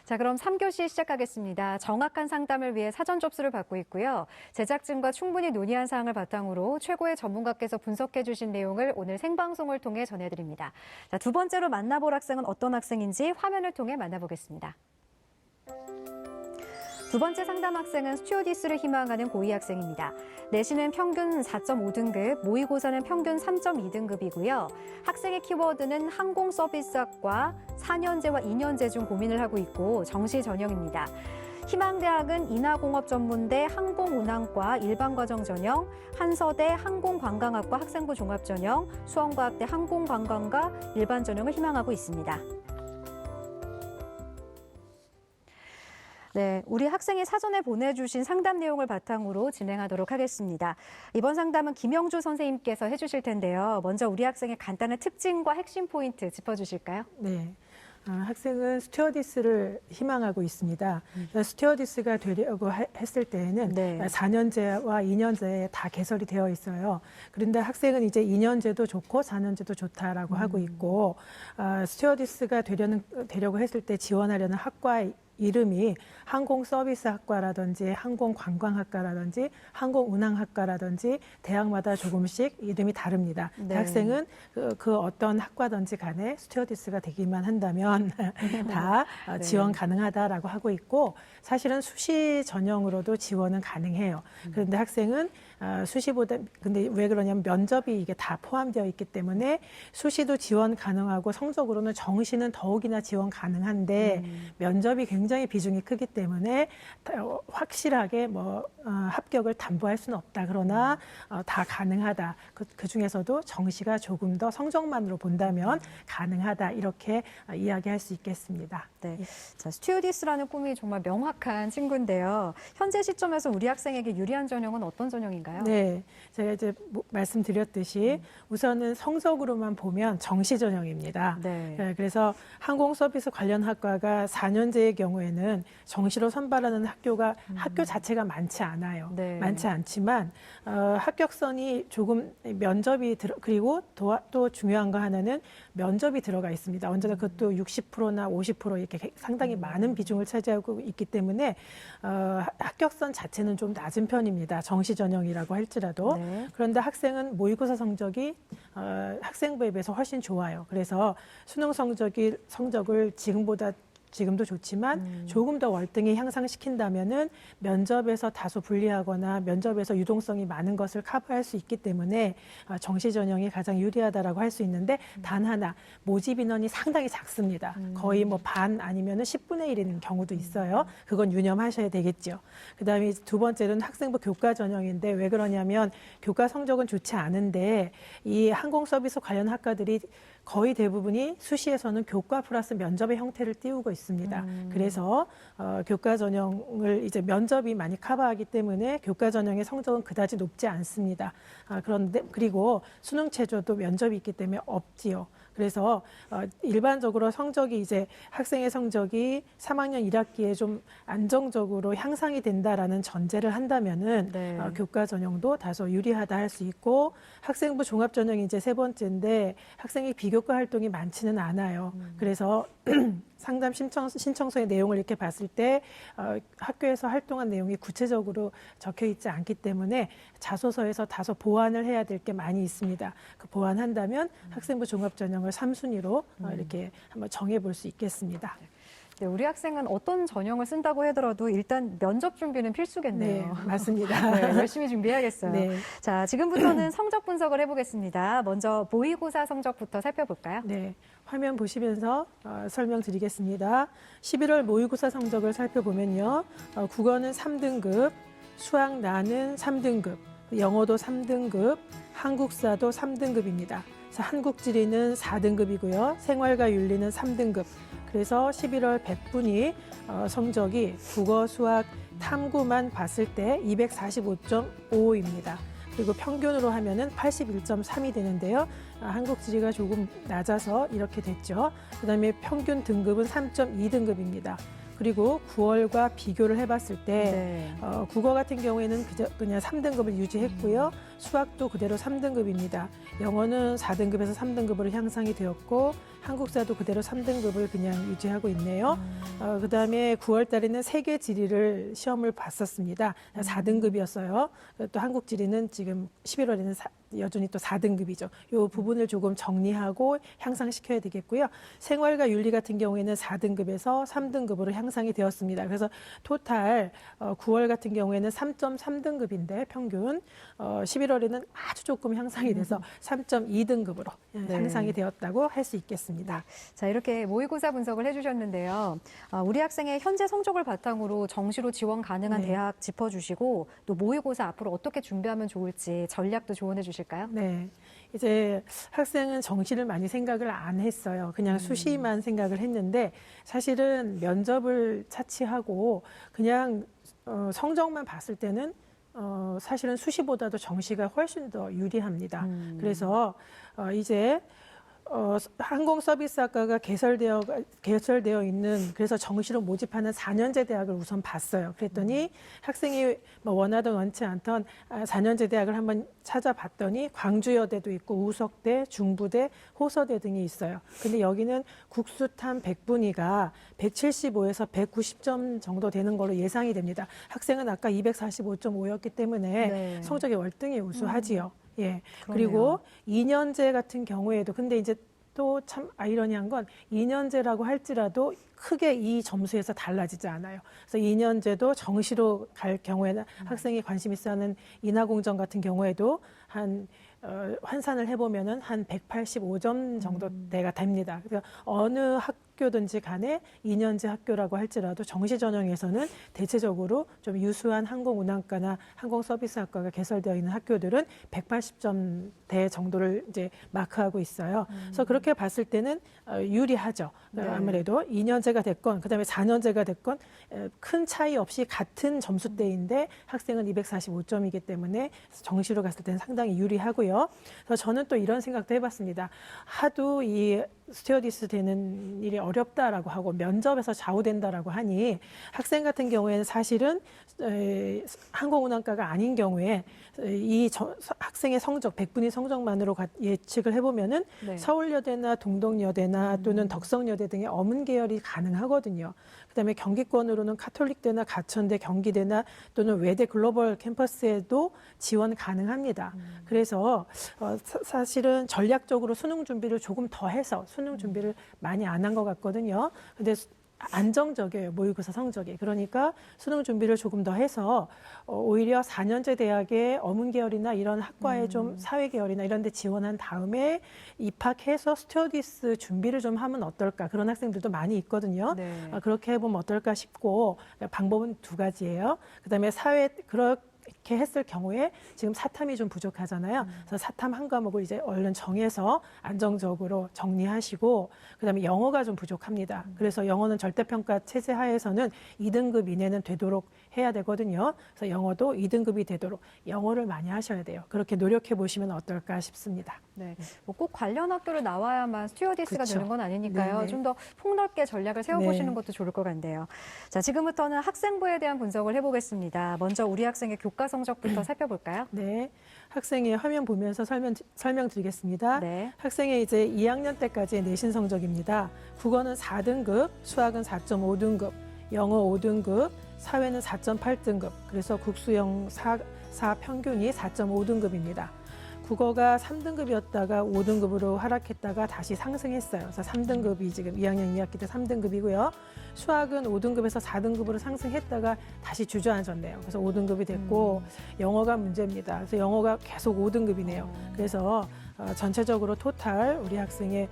자, 그럼 3교시 시작하겠습니다. 정확한 상담을 위해 사전 접수를 받고 있고요. 제작진과 충분히 논의한 사항을 바탕으로 최고의 전문가께서 분석해 주신 내용을 오늘 생방송을 통해 전해드립니다. 자, 두 번째로 만나볼 학생은 어떤 학생인지 화면을 통해 만나보겠습니다. 두 번째 상담 학생은 스튜어디스를 희망하는 고2 학생입니다. 내신은 평균 4.5등급, 모의고사는 평균 3.2등급이고요. 학생의 키워드는 항공서비스학과 4년제와 2년제 중 고민을 하고 있고 정시 전형입니다. 희망대학은 인하공업전문대 항공운항과 일반과정 전형, 한서대 항공관광학과 학생부 종합전형, 수원과학대 항공관광과 일반 전형을 희망하고 있습니다. 네, 우리 학생이 사전에 보내주신 상담 내용을 바탕으로 진행하도록 하겠습니다. 이번 상담은 김영주 선생님께서 해주실 텐데요. 먼저 우리 학생의 간단한 특징과 핵심 포인트 짚어주실까요? 네. 학생은 스튜어디스를 희망하고 있습니다. 스튜어디스가 되려고 했을 때에는 4년제와 2년제에 다 개설이 되어 있어요. 그런데 학생은 이제 2년제도 좋고 4년제도 좋다라고 하고 있고, 스튜어디스가 되려고 했을 때 지원하려는 학과 이름이 항공서비스학과라든지 항공관광학과라든지 항공운항학과라든지 대학마다 조금씩 이름이 다릅니다. 학생은 그 어떤 학과든지 간에 스튜어디스가 되기만 한다면 다 지원 가능하다라고 하고 있고, 사실은 수시 전형으로도 지원은 가능해요. 그런데 학생은 수시보다, 근데 왜 그러냐면 면접이 이게 다 포함되어 있기 때문에 수시도 지원 가능하고 성적으로는 정시는 더욱이나 지원 가능한데 면접이 굉장히 비중이 크기 때문에 확실하게 합격을 담보할 수는 없다. 그러나 다 가능하다. 그 중에서도 정시가 조금 더 성적만으로 본다면 가능하다. 이렇게 이야기할 수 있겠습니다. 네. 자, 스튜어디스라는 꿈이 정말 명확한 친구인데요. 현재 시점에서 우리 학생에게 유리한 전형은 어떤 전형인가요? 네, 제가 이제 말씀드렸듯이 우선은 성적으로만 보면 정시 전형입니다. 그래서 항공서비스 관련 학과가 4년제의 경우에는 정시로 선발하는 학교 자체가 많지 않아요. 많지 않지만 합격선이 조금 면접이 그리고 또 중요한 거 하나는 면접이 들어가 있습니다. 언제나 그것도 60%나 50% 이렇게 상당히 많은 비중을 차지하고 있기 때문에 합격선 자체는 좀 낮은 편입니다. 정시 전형이라고 할지라도. 그런데 학생은 모의고사 성적이 학생부에 비해서 훨씬 좋아요. 그래서 수능 성적을 지금도 좋지만 조금 더 월등히 향상시킨다면은 면접에서 다소 불리하거나 면접에서 유동성이 많은 것을 커버할 수 있기 때문에 정시 전형이 가장 유리하다라고 할 수 있는데, 단 하나 모집 인원이 상당히 작습니다. 거의 반 아니면은 10분의 1인 경우도 있어요. 그건 유념하셔야 되겠죠. 그다음에 두 번째는 학생부 교과 전형인데, 왜 그러냐면 교과 성적은 좋지 않은데 이 항공서비스 관련 학과들이 거의 대부분이 수시에서는 교과 플러스 면접의 형태를 띄우고 있습니다. 그래서 교과 전형을 이제 면접이 많이 커버하기 때문에 교과 전형의 성적은 그다지 높지 않습니다. 그런데 그리고 수능 체조도 면접이 있기 때문에 없지요. 그래서 일반적으로 학생의 성적이 3학년 1학기에 좀 안정적으로 향상이 된다라는 전제를 한다면은 교과 전형도 다소 유리하다 할 수 있고, 학생부 종합 전형이 이제 세 번째인데 학생이 비교과 활동이 많지는 않아요. 그래서 상담 신청서의 내용을 이렇게 봤을 때 학교에서 활동한 내용이 구체적으로 적혀 있지 않기 때문에 자소서에서 다소 보완을 해야 될 게 많이 있습니다. 그 보완한다면 학생부 종합 전형을 3순위로 이렇게 한번 정해 볼 수 있겠습니다. 네, 우리 학생은 어떤 전형을 쓴다고 하더라도 일단 면접 준비는 필수겠네요. 네, 맞습니다. 열심히 준비해야겠어요. 자, 지금부터는 성적 분석을 해보겠습니다. 먼저 모의고사 성적부터 살펴볼까요? 네, 화면 보시면서 설명드리겠습니다. 11월 모의고사 성적을 살펴보면요. 국어는 3등급, 수학 나는 3등급, 영어도 3등급, 한국사도 3등급입니다. 한국지리는 4등급이고요. 생활과 윤리는 3등급. 그래서 11월 100분위 성적이 국어, 수학, 탐구만 봤을 때 245.55입니다. 그리고 평균으로 하면은 81.3이 되는데요. 한국지리가 조금 낮아서 이렇게 됐죠. 그다음에 평균 등급은 3.2등급입니다. 그리고 9월과 비교를 해봤을 때 네. 국어 같은 경우에는 그냥 3등급을 유지했고요. 수학도 그대로 3등급입니다. 영어는 4등급에서 3등급으로 향상이 되었고 한국사도 그대로 3등급을 그냥 유지하고 있네요. 그다음에 9월 달에는 세계 지리를 시험을 봤었습니다. 4등급이었어요. 또 한국 지리는 지금 11월에는 여전히 또 4등급이죠. 이 부분을 조금 정리하고 향상시켜야 되겠고요. 생활과 윤리 같은 경우에는 4등급에서 3등급으로 향상이 되었습니다. 그래서 토탈 9월 같은 경우에는 3.3등급인데 평균 11월에는 아주 조금 향상이 돼서 3.2등급으로 향상이 되었다고 할 수 있겠습니다. 자, 이렇게 모의고사 분석을 해주셨는데요. 우리 학생의 현재 성적을 바탕으로 정시로 지원 가능한 대학 짚어주시고 또 모의고사 앞으로 어떻게 준비하면 좋을지 전략도 조언해 주실까요? 네. 이제 학생은 정시를 많이 생각을 안 했어요. 그냥 수시만 생각을 했는데 사실은 면접을 차치하고 그냥 성적만 봤을 때는 사실은 수시보다도 정시가 훨씬 더 유리합니다. 그래서 이제 항공서비스학과가 개설되어 있는 그래서 정시로 모집하는 4년제 대학을 우선 봤어요. 그랬더니 학생이 뭐 원하던 원치 않던 4년제 대학을 한번 찾아봤더니 광주여대도 있고 우석대, 중부대, 호서대 등이 있어요. 근데 여기는 국수탐 100분위가 175에서 190점 정도 되는 걸로 예상이 됩니다. 학생은 아까 245.5였기 때문에 성적이 월등히 우수하지요. 예. 그리고 2년제 같은 경우에도 근데 이제 또 참 아이러니한 건 2년제라고 할지라도 크게 이 점수에서 달라지지 않아요. 그래서 2년제도 정시로 갈 경우에는 학생이 관심 있어 하는 인하공정 같은 경우에도 한 환산을 해보면은 한 185점 정도대가 됩니다. 그래서 어느 학교든지 간에 2년제 학교라고 할지라도 정시 전형에서는 대체적으로 좀 유수한 항공운항과나 항공서비스학과가 개설되어 있는 학교들은 180점대 정도를 이제 마크하고 있어요. 그래서 그렇게 봤을 때는 유리하죠. 아무래도 2년제가 됐건 그다음에 4년제가 됐건 큰 차이 없이 같은 점수대인데 학생은 245점이기 때문에 정시로 갔을 때는 상당히 유리하고요. 그래서 저는 또 이런 생각도 해봤습니다. 하도 이 스튜어디스 되는 일이 어렵다라고 하고 면접에서 좌우된다라고 하니 학생 같은 경우에는 사실은 항공운항과가 아닌 경우에 이 학생의 성적, 100분위 성적만으로 예측을 해보면은 서울여대나 동덕여대나 또는 덕성여대 등의 어문 계열이 가능하거든요. 그다음에 경기권으로는 카톨릭대나 가천대, 경기대나 또는 외대 글로벌 캠퍼스에도 지원 가능합니다. 그래서 사실은 전략적으로 수능 준비를 조금 더 해서 수능 준비를 많이 안 한 것 같거든요. 근데 안정적이에요. 모의고사 성적이. 그러니까 수능 준비를 조금 더 해서 오히려 4년제 대학의 어문 계열이나 이런 학과에 좀 사회 계열이나 이런 데 지원한 다음에 입학해서 스튜어디스 준비를 좀 하면 어떨까. 그런 학생들도 많이 있거든요. 그렇게 해보면 어떨까 싶고 방법은 두 가지예요. 그다음에 그렇게 했을 경우에 지금 사탐이 좀 부족하잖아요. 그래서 사탐 한 과목을 이제 얼른 정해서 안정적으로 정리하시고 그다음에 영어가 좀 부족합니다. 그래서 영어는 절대평가 체제 하에서는 2등급 이내는 되도록 해야 되거든요. 그래서 영어도 2등급이 되도록 영어를 많이 하셔야 돼요. 그렇게 노력해 보시면 어떨까 싶습니다. 네, 뭐꼭 관련 학교를 나와야만 스튜어디스가 그쵸. 되는 건 아니니까요. 좀 더 폭넓게 전략을 세워보시는 것도 좋을 것 같네요. 자, 지금부터는 학생부에 대한 분석을 해보겠습니다. 먼저 우리 학생의 교과 성적부터 살펴볼까요? 네, 학생의 화면 보면서 설명드리겠습니다. 학생의 이제 2학년 때까지의 내신 성적입니다. 국어는 4등급, 수학은 4.5등급, 영어 5등급, 사회는 4.8등급, 그래서 국수영 4 평균이 4.5등급입니다. 국어가 3등급이었다가 5등급으로 하락했다가 다시 상승했어요. 그래서 3등급이 지금 2학년 2학기 때 3등급이고요. 수학은 5등급에서 4등급으로 상승했다가 다시 주저앉았네요. 그래서 5등급이 됐고 영어가 문제입니다. 그래서 영어가 계속 5등급이네요. 그래서 전체적으로 토탈 우리 학생의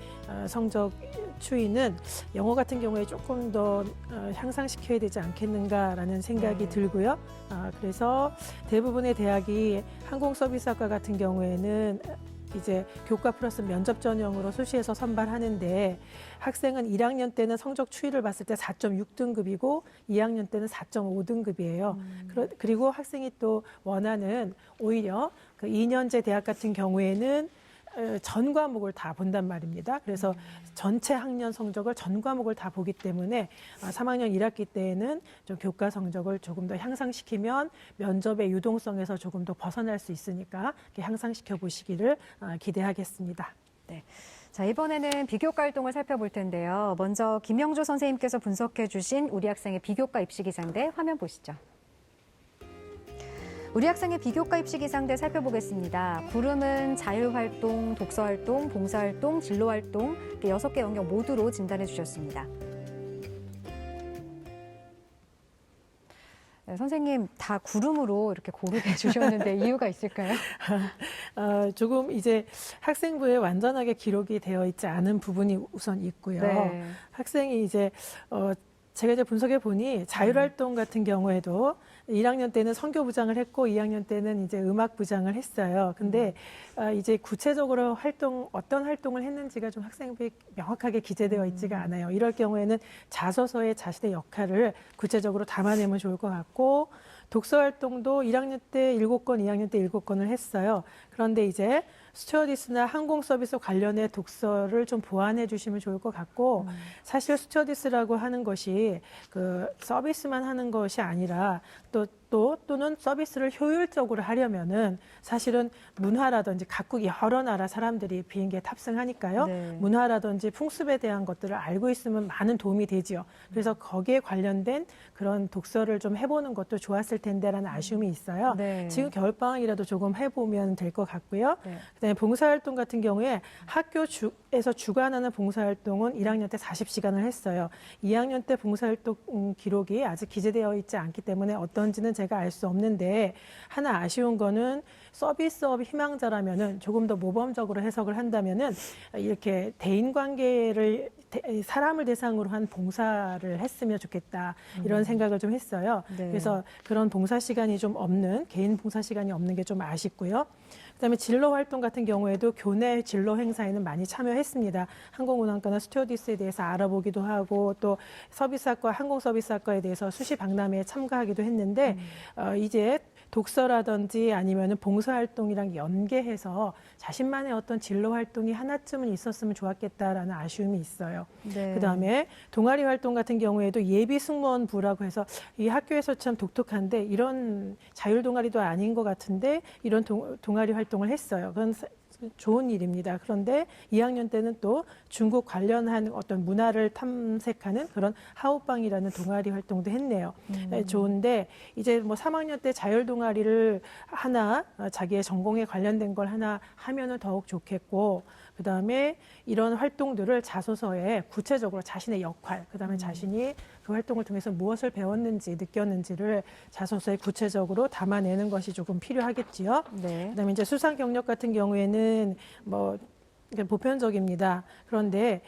성적 추이는 영어 같은 경우에 조금 더 향상시켜야 되지 않겠는가라는 생각이 들고요. 그래서 대부분의 대학이 항공서비스학과 같은 경우에는 이제 교과 플러스 면접 전형으로 수시에서 선발하는데 학생은 1학년 때는 성적 추이를 봤을 때 4.6등급이고 2학년 때는 4.5등급이에요. 그리고 학생이 또 원하는 오히려 그 2년제 대학 같은 경우에는 전 과목을 다 본단 말입니다. 그래서 전체 학년 성적을 전 과목을 다 보기 때문에 3학년 1학기 때에는 좀 교과 성적을 조금 더 향상시키면 면접의 유동성에서 조금 더 벗어날 수 있으니까 이렇게 향상시켜 보시기를 기대하겠습니다. 네. 자, 이번에는 비교과 활동을 살펴볼 텐데요. 먼저 김영주 선생님께서 분석해 주신 우리 학생의 비교과 입시 기상대 화면 보시죠. 우리 학생의 비교과 입시 기상대 살펴보겠습니다. 구름은 자율활동, 독서활동, 봉사활동, 진로활동 6개 영역 모두로 진단해 주셨습니다. 네, 선생님 다 구름으로 이렇게 고르게 주셨는데 이유가 있을까요? 조금 이제 학생부에 완전하게 기록이 되어 있지 않은 부분이 우선 있고요. 네. 학생이 이제 제가 이제 분석해 보니 자율활동 같은 경우에도 1학년 때는 선교부장을 했고 2학년 때는 이제 음악부장을 했어요. 근데 이제 구체적으로 어떤 활동을 했는지가 좀 학생부에 명확하게 기재되어 있지가 않아요. 이럴 경우에는 자소서에 자신의 역할을 구체적으로 담아내면 좋을 것 같고 독서 활동도 1학년 때 7건, 2학년 때 7건을 했어요. 그런데 이제 스튜어디스나 항공 서비스 관련의 독서를 좀 보완해 주시면 좋을 것 같고 사실 스튜어디스라고 하는 것이 그 서비스만 하는 것이 아니라 또는 서비스를 효율적으로 하려면은 사실은 문화라든지 각국 여러 나라 사람들이 비행기에 탑승하니까요. 네. 문화라든지 풍습에 대한 것들을 알고 있으면 많은 도움이 되지요. 그래서 거기에 관련된 그런 독서를 좀 해보는 것도 좋았을 텐데라는 아쉬움이 있어요. 네. 지금 겨울방학이라도 조금 해보면 될 것 같고요. 네. 그다음에 봉사활동 같은 경우에 학교에서 주관하는 봉사활동은 1학년 때 40시간을 했어요. 2학년 때 봉사활동 기록이 아직 기재되어 있지 않기 때문에 어떤지는 제가 알 수 없는데 하나 아쉬운 거는 서비스업 희망자라면은 조금 더 모범적으로 해석을 한다면은 이렇게 대인관계를 사람을 대상으로 한 봉사를 했으면 좋겠다 이런 생각을 좀 했어요. 네. 그래서 그런 봉사 시간이 좀 없는 개인 봉사 시간이 없는 게 좀 아쉽고요. 그다음에 진로 활동 같은 경우에도 교내 진로 행사에는 많이 참여했습니다. 항공운항과나 스튜어디스에 대해서 알아보기도 하고 또 서비스학과, 항공서비스학과에 대해서 수시 박람회에 참가하기도 했는데 이제 독서라든지 아니면은 봉사활동이랑 연계해서 자신만의 어떤 진로 활동이 하나쯤은 있었으면 좋았겠다라는 아쉬움이 있어요. 네. 그다음에 동아리 활동 같은 경우에도 예비 승무원부라고 해서 이 학교에서 참 독특한데 이런 자율 동아리도 아닌 것 같은데 이런 동아리 활동을 했어요. 그건 좋은 일입니다. 그런데 2학년 때는 또 중국 관련한 어떤 문화를 탐색하는 그런 하오빵이라는 동아리 활동도 했네요. 좋은데 이제 뭐 3학년 때 자율 동아리를 하나 자기의 전공에 관련된 걸 하나 하면은 더욱 좋겠고 그다음에 이런 활동들을 자소서에 구체적으로 자신의 역할, 그다음에 자신이 그 활동을 통해서 무엇을 배웠는지 느꼈는지를 자소서에 구체적으로 담아내는 것이 조금 필요하겠지요. 네. 그다음에 이제 수상 경력 같은 경우에는 뭐 보편적입니다. 그런데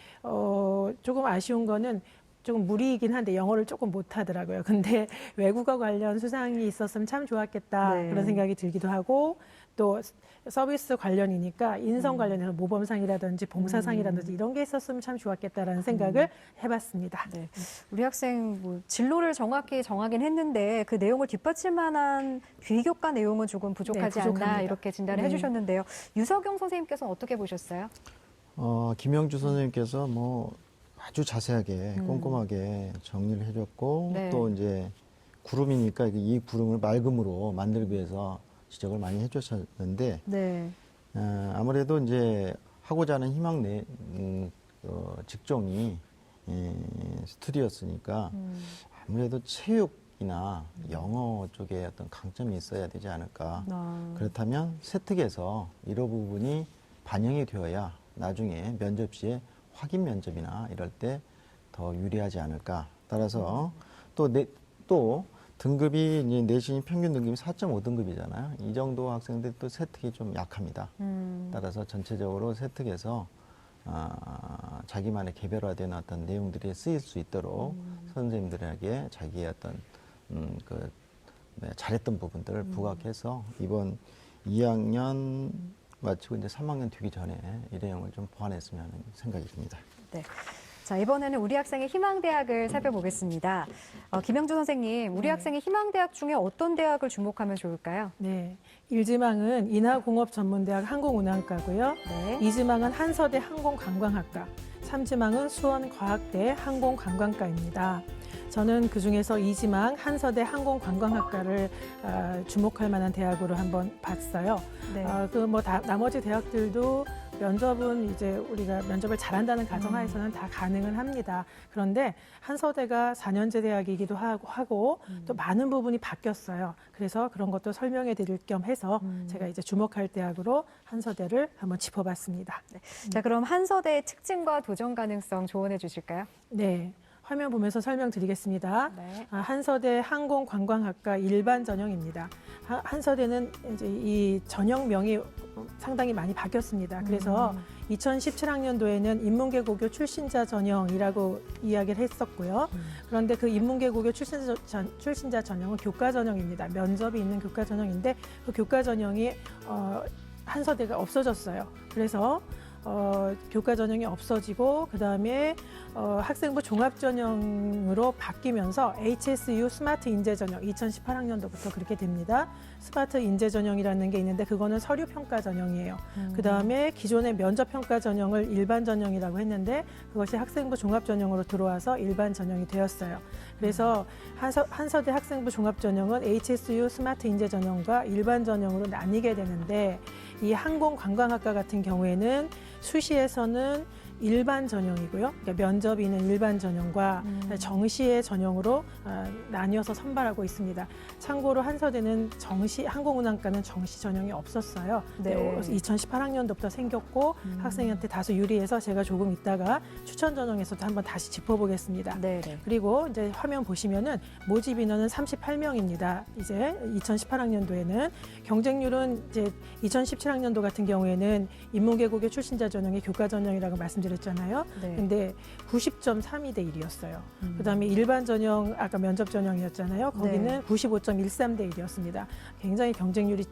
조금 아쉬운 거는 조금 무리이긴 한데 영어를 조금 못하더라고요. 근데 외국어 관련 수상이 있었으면 참 좋았겠다 네. 그런 생각이 들기도 하고 또 서비스 관련이니까 인성 관련해서 모범상이라든지 봉사상이라든지 이런 게 있었으면 참 좋았겠다라는 생각을 해봤습니다. 네. 우리 학생 뭐 진로를 정확히 정하긴 했는데 그 내용을 뒷받칠 만한 비교과 내용은 조금 부족하지 않나 부족합니다. 이렇게 진단을 네. 해주셨는데요. 유석영 선생님께서는 어떻게 보셨어요? 김영주 선생님께서 뭐 아주 자세하게 꼼꼼하게 정리를 해줬고 네. 또 이제 구름이니까 이 구름을 맑음으로 만들기 위해서 지적을 많이 해주셨는데 네. 아무래도 이제 하고자 하는 희망 직종이 스튜디오였으니까 아무래도 체육이나 영어 쪽에 어떤 강점이 있어야 되지 않을까. 그렇다면 세특에서 이런 부분이 반영이 되어야 나중에 면접 시에 확인 면접이나 이럴 때 더 유리하지 않을까. 따라서 또 등급이 이제 내신 평균 등급이 4.5등급이잖아요. 이 정도 학생들 또 세특이 좀 약합니다. 따라서 전체적으로 세특에서 자기만의 개별화된 어떤 내용들이 쓰일 수 있도록 선생님들에게 자기의 어떤 잘했던 부분들을 부각해서 이번 2학년 마치고 이제 3학년 되기 전에 이 내용을 좀 보완했으면 하는 생각이 듭니다. 네. 자, 이번에는 우리 학생의 희망대학을 살펴보겠습니다. 김영주 선생님, 우리 학생의 희망대학 중에 어떤 대학을 주목하면 좋을까요? 네, 1지망은 인하공업전문대학 항공운항과고요. 네. 2지망은 한서대 항공관광학과, 3지망은 수원과학대 항공관광과입니다. 저는 그중에서 2지망 한서대 항공관광학과를 주목할 만한 대학으로 한번 봤어요. 네. 나머지 대학들도 면접은 이제 우리가 면접을 잘한다는 가정하에서는 다 가능은 합니다. 그런데 한서대가 4년제 대학이기도 하고 또 많은 부분이 바뀌었어요. 그래서 그런 것도 설명해 드릴 겸 해서 제가 이제 주목할 대학으로 한서대를 한번 짚어봤습니다. 네. 자, 그럼 한서대의 특징과 도전 가능성 조언해 주실까요? 네. 화면 보면서 설명드리겠습니다. 네. 한서대 항공관광학과 일반 전형입니다. 한서대는 이제 이 전형명이 상당히 많이 바뀌었습니다. 그래서 2017학년도에는 인문계고교 출신자 전형이라고 이야기를 했었고요. 그런데 그 인문계고교 출신자 전형은 교과 전형입니다. 면접이 있는 교과 전형인데 그 교과 전형이 한서대가 없어졌어요. 그래서 교과 전형이 없어지고 그다음에 학생부 종합 전형으로 바뀌면서 HSU 스마트 인재 전형 2018학년도부터 그렇게 됩니다. 스마트 인재 전형이라는 게 있는데 그거는 서류 평가 전형이에요. 그다음에 기존의 면접 평가 전형을 일반 전형이라고 했는데 그것이 학생부 종합 전형으로 들어와서 일반 전형이 되었어요. 그래서 한서대 학생부 종합 전형은 HSU 스마트 인재 전형과 일반 전형으로 나뉘게 되는데 이 항공관광학과 같은 경우에는 수시에서는 일반 전형이고요. 그러니까 면접이 있는 일반 전형과 정시의 전형으로 나뉘어서 선발하고 있습니다. 참고로 한서대는 항공운항과는 정시 전형이 없었어요. 네. 2018학년도부터 생겼고 학생한테 다소 유리해서 제가 조금 이따가 추천 전형에서도 한번 다시 짚어보겠습니다. 네. 그리고 이제 화면 보시면은 모집 인원은 38명입니다. 이제 2018학년도에는 경쟁률은 이제 2017학년도 같은 경우에는 인문계고교 출신자 전형이 교과 전형이라고 말씀드렸잖아요. 네. 근데 90.32 대 1이었어요. 그다음에 일반 전형 아까 면접 전형이었잖아요. 거기는 네. 95.13 대 1이었습니다. 굉장히 경쟁률이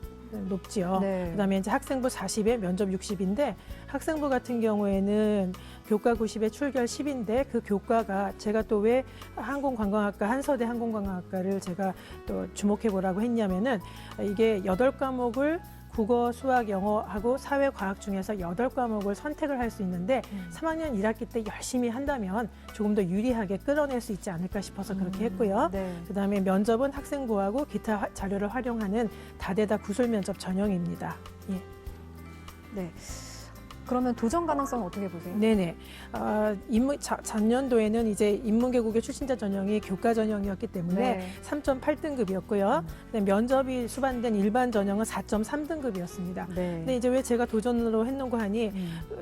높지요. 네. 그다음에 이제 학생부 40에 면접 60인데 학생부 같은 경우에는 교과 90에 출결 10인데 그 교과가 제가 또 왜 항공관광학과 한서대 항공관광학과를 제가 또 주목해 보라고 했냐면은 이게 8과목을 국어, 수학, 영어하고 사회과학 중에서 8과목을 선택을 할 수 있는데 3학년 1학기 때 열심히 한다면 조금 더 유리하게 끌어낼 수 있지 않을까 싶어서 그렇게 했고요. 네. 그다음에 면접은 학생부하고 기타 자료를 활용하는 다대다 구술 면접 전형입니다. 예. 네. 그러면 도전 가능성은 어떻게 보세요? 네네. 전년도에는 이제 인문계고교 출신자 전형이 교과 전형이었기 때문에 네. 3.8등급이었고요. 면접이 수반된 일반 전형은 4.3등급이었습니다. 네. 근데 이제 왜 제가 도전으로 했는고 하니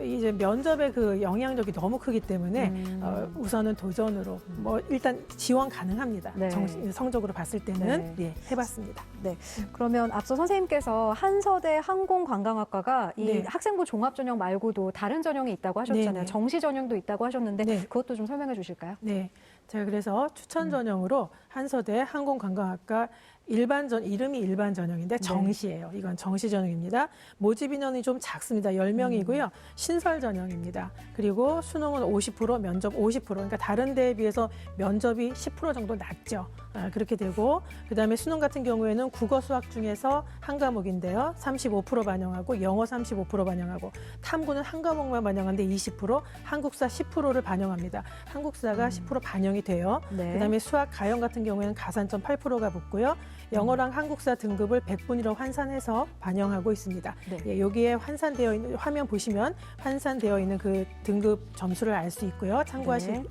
이제 면접의 그 영향력이 너무 크기 때문에 우선은 도전으로 뭐 일단 지원 가능합니다. 네. 성적으로 봤을 때는 네. 예, 해봤습니다. 네. 그러면 앞서 선생님께서 한서대 항공관광학과가 이 네. 학생부 종합전형 말고도 다른 전형이 있다고 하셨잖아요. 네네. 정시 전형도 있다고 하셨는데 네. 그것도 좀 설명해 주실까요? 네. 제가 그래서 추천 전형으로 한서대 항공관광학과 이름이 일반 전형인데 정시예요. 이건 정시 전형입니다. 모집 인원이 좀 작습니다. 10명이고요. 신설 전형입니다. 그리고 수능은 50%, 면접 50%. 그러니까 다른 데에 비해서 면접이 10% 정도 낮죠. 그렇게 되고 그다음에 수능 같은 경우에는 국어, 수학 중에서 한 과목인데요. 35% 반영하고 영어 35% 반영하고 탐구는 한 과목만 반영하는데 20%, 한국사 10%를 반영합니다. 한국사가 10% 반영이 돼요. 네. 그다음에 수학, 가영 같은 경우에는 가산점 8%가 붙고요. 영어랑 한국사 등급을 100분위로 환산해서 반영하고 있습니다. 네. 예, 여기에 환산되어 있는 화면 보시면 환산되어 있는 그 등급 점수를 알 수 있고요. 참고하시면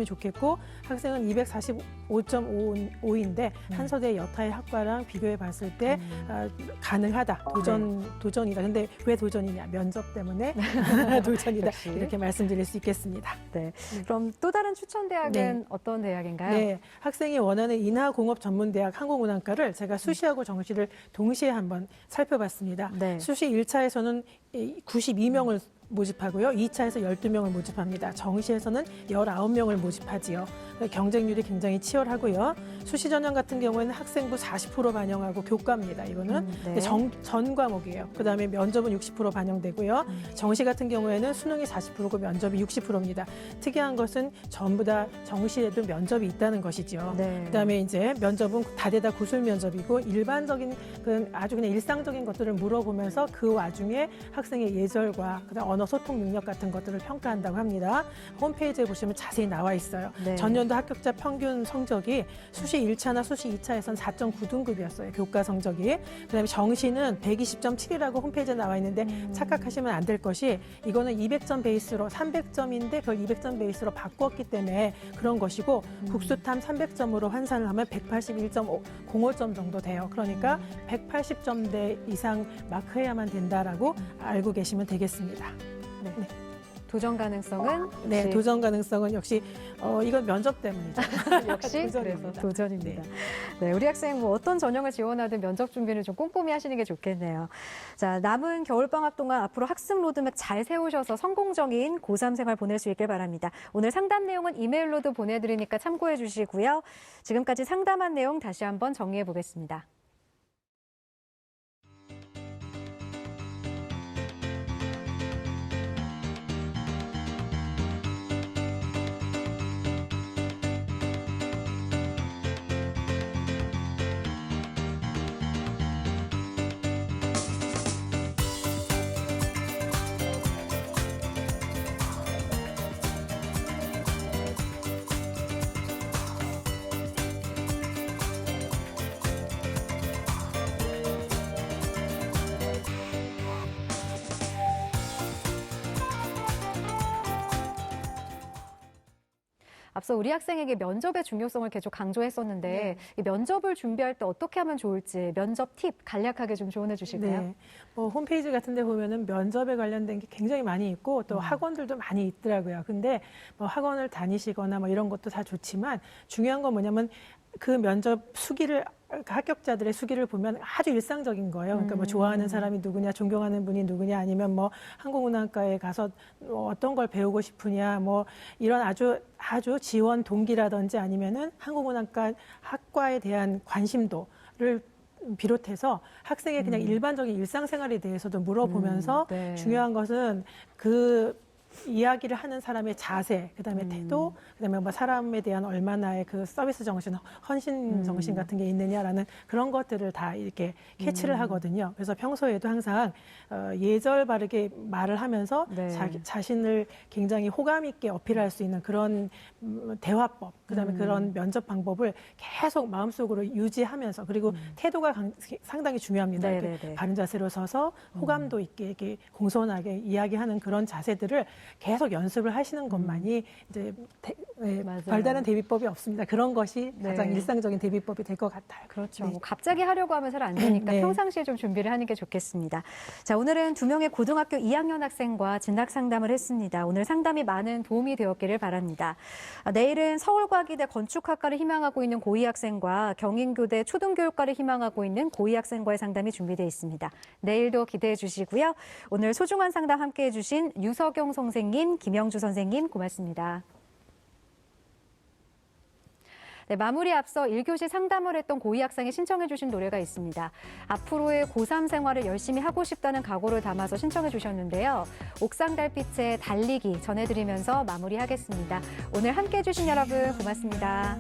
좋겠고 학생은 245.5인데 한서대 여타의 학과랑 비교해 봤을 때 가능하다. 도전이다. 근데 왜 도전이냐? 면접 때문에 도전이다. 역시. 이렇게 말씀드릴 수 있겠습니다. 네. 그럼 또 다른 추천 대학은 네. 어떤 대학인가요? 네, 학생이 원하는 인하공업전문대학 항공운항과를 제가 수시하고 정시를 동시에 한번 살펴봤습니다. 네. 수시 1차에서는 92명을 모집하고요. 2차에서 12명을 모집합니다. 정시에서는 19명을 모집하지요. 경쟁률이 굉장히 치열하고요. 수시 전형 같은 경우에는 학생부 40% 반영하고 교과입니다. 이거는 네. 전 과목이에요. 그다음에 면접은 60% 반영되고요. 정시 같은 경우에는 수능이 40%고 면접이 60%입니다. 특이한 것은 전부 다 정시에도 면접이 있다는 것이죠. 네. 그다음에 이제 면접은 다대다 구술 면접이고 일반적인 아주 그냥 일상적인 것들을 물어보면서 그 와중에 학생의 예절과 그다음 언어 소통 능력 같은 것들을 평가한다고 합니다. 홈페이지에 보시면 자세히 나와 있어요. 네. 전년도 합격자 평균 성적이 수시 1차나 수시 2차에선 4.9등급이었어요. 교과 성적이. 그다음에 정시는 120.7이라고 홈페이지에 나와 있는데 착각하시면 안 될 것이 이거는 200점 베이스로 300점인데 그걸 200점 베이스로 바꿨기 때문에 그런 것이고 국수탐 300점으로 환산을 하면 181.05점 정도 돼요. 그러니까 180점대 이상 마크해야만 된다라고 알고 계시면 되겠습니다. 네. 도전 가능성은 네, 역시 도전 가능성은 역시 이건 면접 때문이죠. 역시 그래서 도전입니다. 도전입니다. 네, 우리 학생 뭐 어떤 전형을 지원하든 면접 준비는 좀 꼼꼼히 하시는 게 좋겠네요. 자, 남은 겨울방학 동안 앞으로 학습 로드맵 잘 세우셔서 성공적인 고3 생활 보낼 수 있길 바랍니다. 오늘 상담 내용은 이메일로도 보내드리니까 참고해 주시고요. 지금까지 상담한 내용 다시 한번 정리해 보겠습니다. 앞서 우리 학생에게 면접의 중요성을 계속 강조했었는데 네. 이 면접을 준비할 때 어떻게 하면 좋을지 면접 팁 간략하게 좀 조언해 주실까요? 네. 뭐 홈페이지 같은 데 보면은 면접에 관련된 게 굉장히 많이 있고 또 학원들도 많이 있더라고요. 근데 뭐 학원을 다니시거나 뭐 이런 것도 다 좋지만 중요한 건 뭐냐면 그 면접 수기를 합격자들의 수기를 보면 아주 일상적인 거예요. 그러니까 뭐 좋아하는 사람이 누구냐, 존경하는 분이 누구냐, 아니면 뭐 항공운항과에 가서 뭐 어떤 걸 배우고 싶으냐, 뭐 이런 아주 지원 동기라든지 아니면은 항공운항과 학과에 대한 관심도를 비롯해서 학생의 그냥 일반적인 일상생활에 대해서도 물어보면서 네. 중요한 것은 그 이야기를 하는 사람의 자세, 그다음에 태도, 그다음에 뭐 사람에 대한 얼마나의 그 서비스 정신, 헌신 정신 같은 게 있느냐라는 그런 것들을 다 이렇게 캐치를 하거든요. 그래서 평소에도 항상 예절 바르게 말을 하면서 네. 자신을 굉장히 호감 있게 어필할 수 있는 그런 대화법, 그다음에 그런 면접 방법을 계속 마음속으로 유지하면서 그리고 태도가 상당히 중요합니다. 네, 이렇게 네, 네. 바른 자세로 서서 호감도 있게 이렇게 공손하게 이야기하는 그런 자세들을 계속 연습을 하시는 것만이 이제 맞아요. 별다른 대비법이 없습니다. 그런 것이 네. 가장 일상적인 대비법이 될 것 같아요. 그렇죠. 네. 뭐 갑자기 하려고 하면 잘 안 되니까 네. 평상시에 좀 준비를 하는 게 좋겠습니다. 자, 오늘은 2명의 고등학교 2학년 학생과 진학 상담을 했습니다. 오늘 상담이 많은 도움이 되었기를 바랍니다. 내일은 서울과기대 건축학과를 희망하고 있는 고2 학생과 경인교대 초등교육과를 희망하고 있는 고2 학생과의 상담이 준비되어 있습니다. 내일도 기대해 주시고요. 오늘 소중한 상담 함께해 주신 유석용 선생님, 김영주 선생님 고맙습니다. 네, 마무리 앞서 1교시 상담을 했던 고2 학생이 신청해 주신 노래가 있습니다. 앞으로의 고3 생활을 열심히 하고 싶다는 각오를 담아서 신청해 주셨는데요. 옥상 달빛의 달리기 전해드리면서 마무리하겠습니다. 오늘 함께해 주신 여러분 고맙습니다.